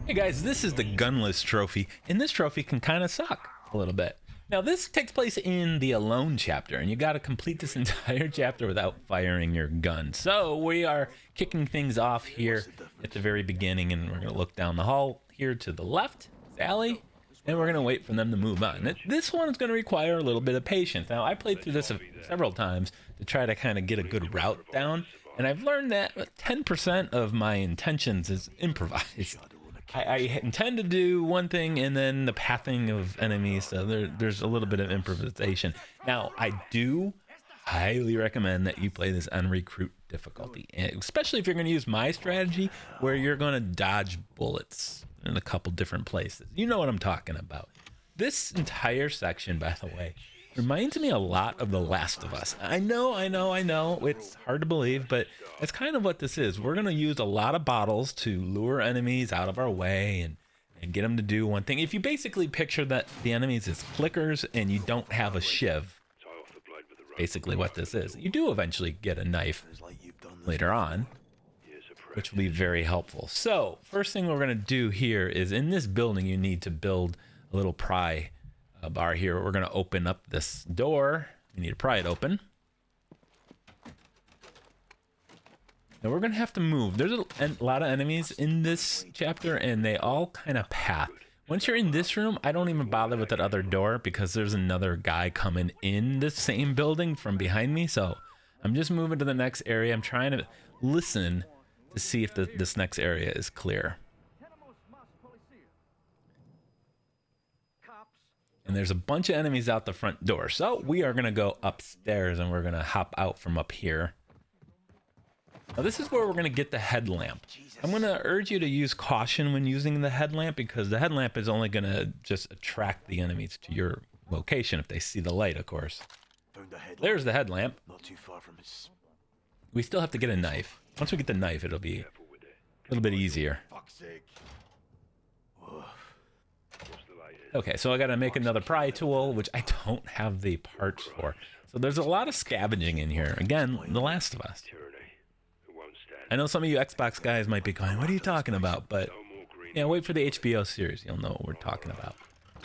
Hey guys, this is the Gunless trophy, and this trophy can kind of suck a little bit. Now this takes place in the Alone chapter, and you got to complete this entire chapter without firing your gun. So we are kicking things off here at the very beginning, and we're going to look down the hall here to the left, Sally, and we're going to wait for them to move on. This one is going to require a little bit of patience. Now I played through this several times to try to kind of get a good route down, and I've learned that 10% of my intentions is improvised. I intend to do one thing and then the pathing of enemies, so there's a little bit of improvisation. Now, I do highly recommend that you play this on recruit difficulty, especially if you're going to use my strategy where you're going to dodge bullets in a couple different places. You know what I'm talking about. This entire section, by the way, reminds me a lot of The Last of Us. I know. It's hard to believe, but it's kind of what this is. We're going to use a lot of bottles to lure enemies out of our way and get them to do one thing. If you basically picture that the enemies as clickers and you don't have a shiv, basically what this is. You do eventually get a knife later on, which will be very helpful. So, first thing we're going to do here is in this building, you need to build a little pry bar here. We're going to open up this door. We need to pry it open. Now we're going to have to move. There's a lot of enemies in this chapter, and they all kind of path. Once you're in this room, I don't even bother with that other door because there's another guy coming in the same building from behind me. So I'm just moving to the next area. I'm trying to listen to see if this next area is clear. And there's a bunch of enemies out the front door. So we are going to go upstairs and we're going to hop out from up here. Now this is where we're going to get the headlamp. I'm going to urge you to use caution when using the headlamp because the headlamp is only going to just attract the enemies to your location if they see the light, of course. There's the headlamp. Not too far from his... We still have to get a knife. Once we get the knife, it'll be a little bit easier. Fuck's sake. Okay, so I got to make another pry tool, which I don't have the parts for. So there's a lot of scavenging in here. Again, The Last of Us. I know some of you Xbox guys might be going, what are you talking about? But, yeah, wait for the HBO series. You'll know what we're talking about.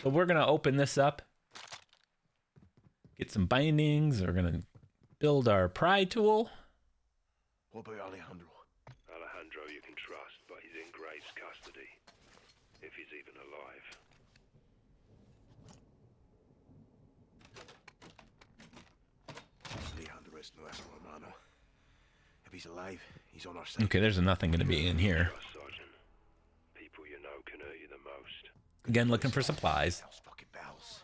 So we're going to open this up. Get some bindings. We're going to build our pry tool. What about Alejandro? Alejandro you can trust, but he's in Graves' custody. If he's even alive. Alejandro es nuestro hermano. If he's alive, he's on our side. Okay, there's nothing going to be in here. Sergeant. People you know can hurt you the most. Again, looking for supplies. Those fucking bells.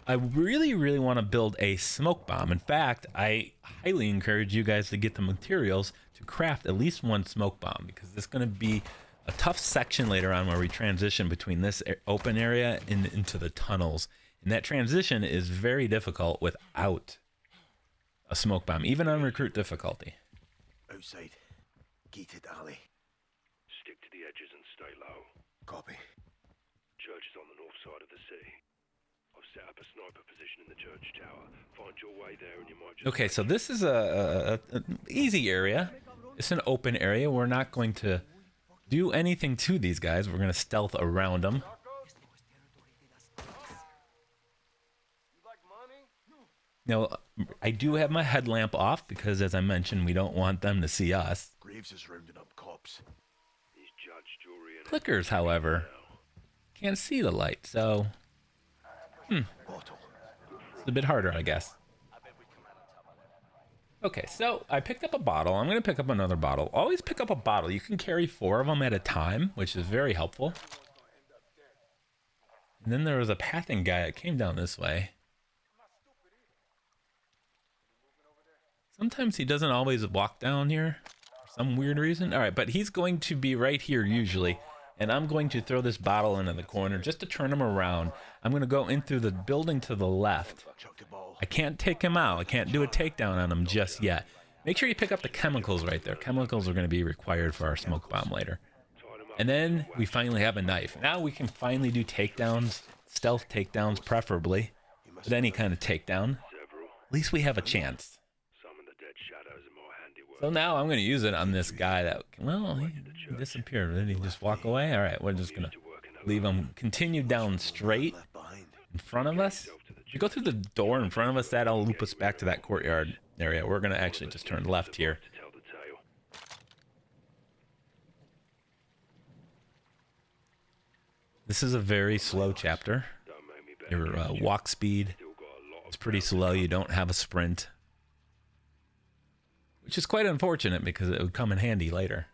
I really want to build a smoke bomb. In fact, I highly encourage you guys to get the materials to craft at least one smoke bomb because this is going to be a tough section later on where we transition between this open area and into the tunnels. And that transition is very difficult without a smoke bomb, even on recruit difficulty. Outside. Gated alley. Stick to the edges and stay low. Copy. Church is on the north side of the city. I've set up a sniper position in the church tower. Find your way there and you might just... Okay, so this is an easy area. It's an open area. We're not going to do anything to these guys. We're going to stealth around them. Now, I do have my headlamp off because, as I mentioned, we don't want them to see us. Graves is rounding up cops. He's judge, jury, and... Clickers, however, can't see the light, so... Bottle. It's a bit harder, I guess. Okay, so I picked up a bottle. I'm going to pick up another bottle. Always pick up a bottle. You can carry 4 of them at a time, which is very helpful. And then there was a pathing guy that came down this way. Sometimes he doesn't always walk down here for some weird reason. All right, but he's going to be right here usually. And I'm going to throw this bottle into the corner just to turn him around. I'm going to go in through the building to the left. I can't take him out. I can't do a takedown on him just yet. Make sure you pick up the chemicals right there. Chemicals are going to be required for our smoke bomb later. And then we finally have a knife. Now we can finally do takedowns, stealth takedowns preferably, but any kind of takedown. At least we have a chance. So now I'm going to use it on this guy that, well, he disappeared. Did he just walk away? All right, we're just going to leave him continue down straight in front of us. If you go through the door in front of us, that'll loop us back to that courtyard area. We're going to actually just turn left here. This is a very slow chapter. Your walk speed is pretty slow. You don't have a sprint, which is quite unfortunate because it would come in handy later.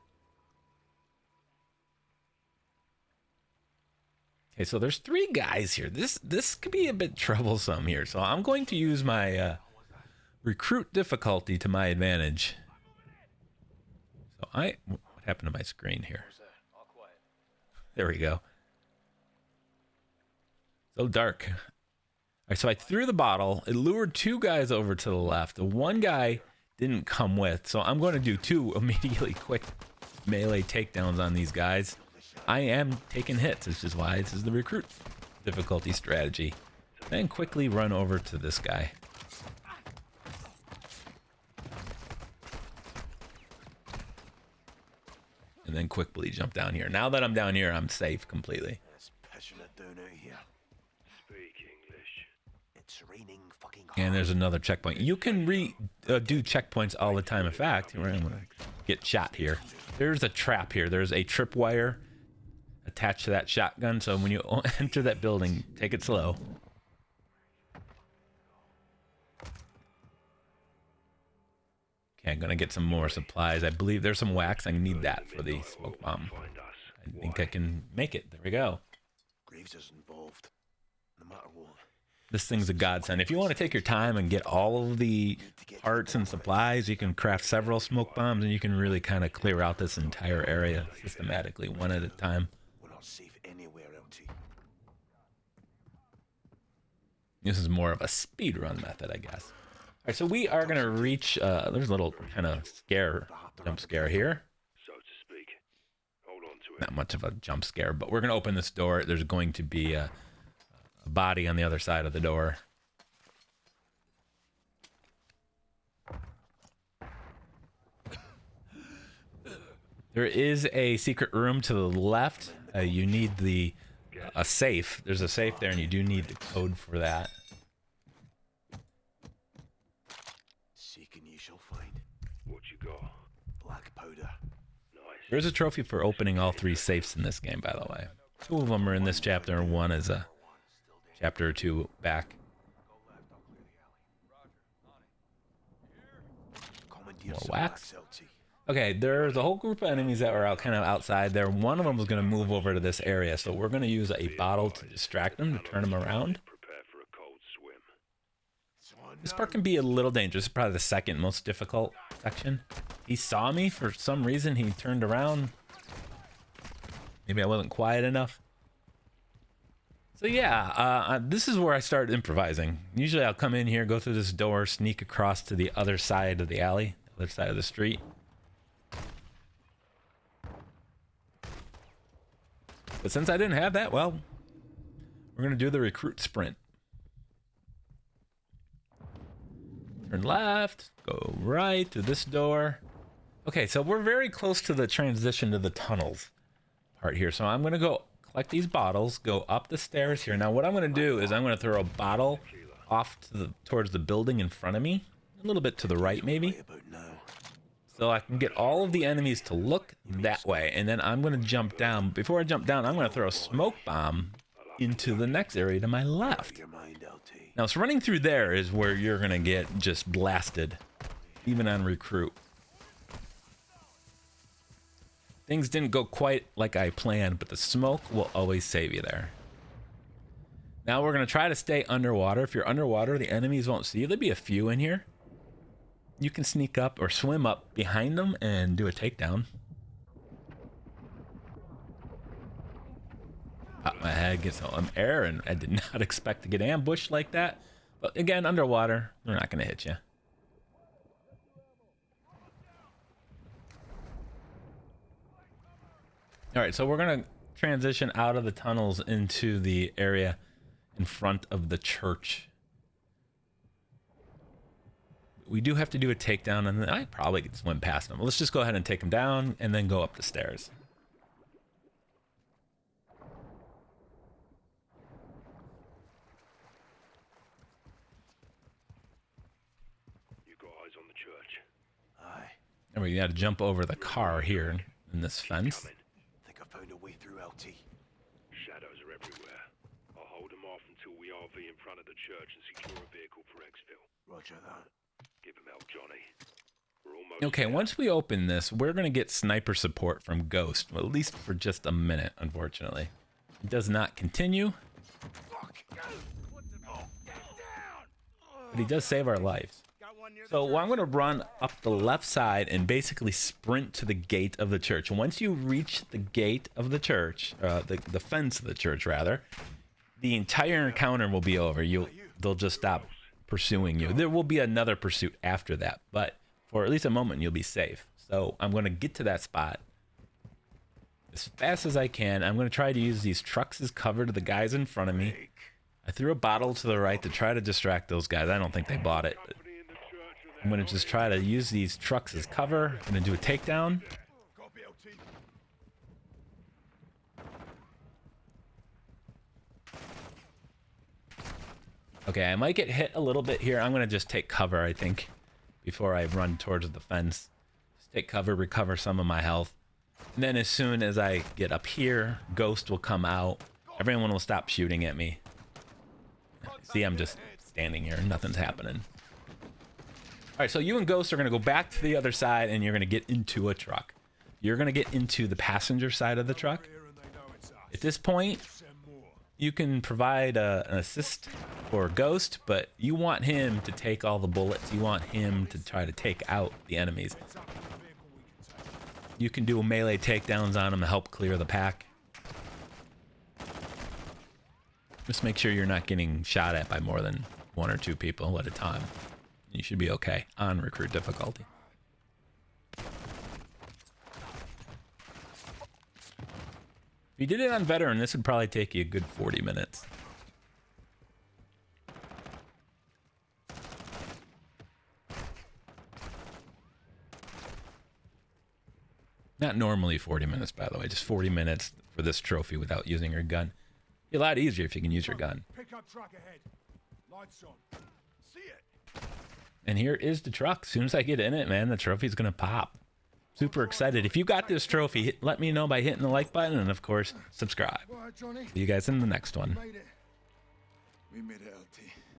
Okay, so there's 3 guys here. This could be a bit troublesome here. So I'm going to use my recruit difficulty to my advantage. So what happened to my screen here? There we go. So dark. All right, so I threw the bottle. It lured 2 guys over to the left. The 1 guy didn't come with, so I'm going to do 2 immediately quick melee takedowns on these guys. I am taking hits, which is why this is the recruit difficulty strategy. Then quickly run over to this guy. And then quickly jump down here. Now that I'm down here, I'm safe completely. And there's another checkpoint. You can do checkpoints all the time. In fact, we're going to get shot here. There's a trap here. There's a tripwire attached to that shotgun. So when you enter that building, take it slow. Okay, I'm going to get some more supplies. I believe there's some wax. I need that for the smoke bomb. I think I can make it. There we go. Graves is involved. No matter what. This thing's a godsend. If you want to take your time and get all of the parts and supplies, you can craft several smoke bombs and you can really kind of clear out this entire area systematically, one at a time. We're not safe anywhere, LT. This is more of a speed run method, I guess. All right, so we are going to reach, there's a little kind of jump scare here. So to speak. Hold on to it. Not much of a jump scare, but we're going to open this door. There's going to be a body on the other side of the door. There is a secret room to the left. You need a safe. There's a safe there, and you do need the code for that. Seeking you shall find. What you got? Black powder. Nice. There's a trophy for opening all 3 safes in this game, by the way. 2 of them are in this chapter, and 1 is a chapter or 2 back. More wax. Okay, there's a whole group of enemies that were kind of outside there. One of them was going to move over to this area, so we're going to use a bottle to distract them, to turn them around. Prepare for a cold swim. This part can be a little dangerous. It's probably the second most difficult section. He saw me for some reason. He turned around. Maybe I wasn't quiet enough. So yeah, this is where I start improvising. Usually I'll come in here, go through this door, sneak across to the other side of the alley, the other side of the street. But since I didn't have that, well, we're going to do the recruit sprint. Turn left, go right to this door. Okay, so we're very close to the transition to the tunnels part here. So I'm going to go collect these bottles, go up the stairs here. Now what I'm going to do is I'm going to throw a bottle off to towards the building in front of me, a little bit to the right maybe, so I can get all of the enemies to look that way, and then I'm going to jump down. Before I jump down, I'm going to throw a smoke bomb into the next area to my left. Now, so running through there is where you're going to get just blasted, even on recruit. Things didn't go quite like I planned, but the smoke will always save you there. Now we're going to try to stay underwater. If you're underwater, the enemies won't see you. There'll be a few in here. You can sneak up or swim up behind them and do a takedown. Pop my head, get some air, and I did not expect to get ambushed like that. But again, underwater, they're not going to hit you. All right, so we're going to transition out of the tunnels into the area in front of the church. we do have to do a takedown, and I probably could swim past him. Let's just go ahead and take him down and then go up the stairs. You got eyes on the church? Aye. And we got to jump over the car here in this fence. Coming. Think I found a way through, LT. Shadows are everywhere. I'll hold them off until we RV in front of the church and secure a vehicle for exfil. Roger that. Give him help, Johnny. We're almost Okay, there. once we open this, we're going to get sniper support from Ghost, well, at least for just a minute, unfortunately. It does not continue, but he does save our lives. So I'm going to run up the left side and basically sprint to the gate of the church. Once you reach the gate of the church, the fence of the church, rather, the entire encounter will be over. They'll just stop pursuing you. There will be another pursuit after that, but for at least a moment, you'll be safe. So I'm going to get to that spot as fast as I can. I'm going to try to use these trucks as cover to the guys in front of me. I threw a bottle to the right to try to distract those guys. I don't think they bought it. But I'm going to just try to use these trucks as cover. I'm going to do a takedown. Okay, I might get hit a little bit here. I'm going to just take cover, I think, before I run towards the fence. Just take cover, recover some of my health. And then as soon as I get up here, Ghost will come out. Everyone will stop shooting at me. See, I'm just standing here. Nothing's happening. All right, so you and Ghost are going to go back to the other side, and you're going to get into a truck. You're going to get into the passenger side of the truck. At this point, you can provide an assist for Ghost, but you want him to take all the bullets. You want him to try to take out the enemies. You can do melee takedowns on him to help clear the pack. Just make sure you're not getting shot at by more than 1 or 2 people at a time. You should be okay on recruit difficulty. If you did it on veteran, this would probably take you a good 40 minutes. Not normally 40 minutes, by the way, just 40 minutes for this trophy without using your gun. Be a lot easier if you can use your gun. Pickup truck ahead. Lights on. See it. And here is the truck. As soon as I get in it, man, the trophy's gonna pop. Super excited. If you got this trophy, let me know by hitting the like button and, of course, subscribe. All right, Johnny. See you guys in the next one. Made it. We made it, LT.